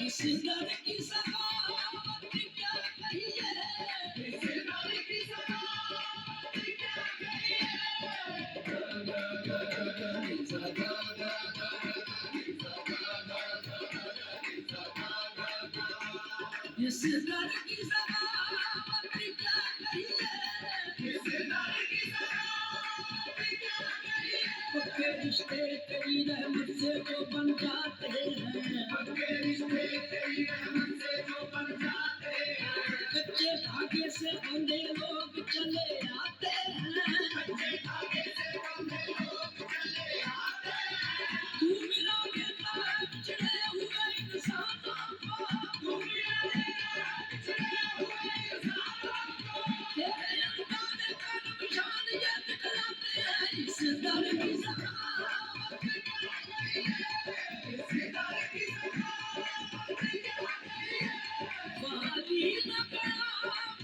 इस दर की सखावत क्या कहिए, इस दर की सखावत क्या कहिए। इस दर की सखावत क्या कहिए, इस दर की सखावत क्या कहिए। पक्के रिश्ते तेरी रहमत से जो बन जाते हैं, पक्के रिश्ते तेरी रहमत से जो बन जाते हैं। कच्चे धागे से बंधे लोग चले आते हैं, कच्चे धागे से बंधे लोग चले आते हैं। तू मिलाएगा बिछड़े हुए इंसानों को, तू मिलाएगा बिछड़े हुए इंसानों को। तेरे अनजाने कर्म निशान ये दिखलाते हैं। इस दर की सखावत क्या कहिए, इस दर की सखावत क्या कहिए। वाली न बड़ा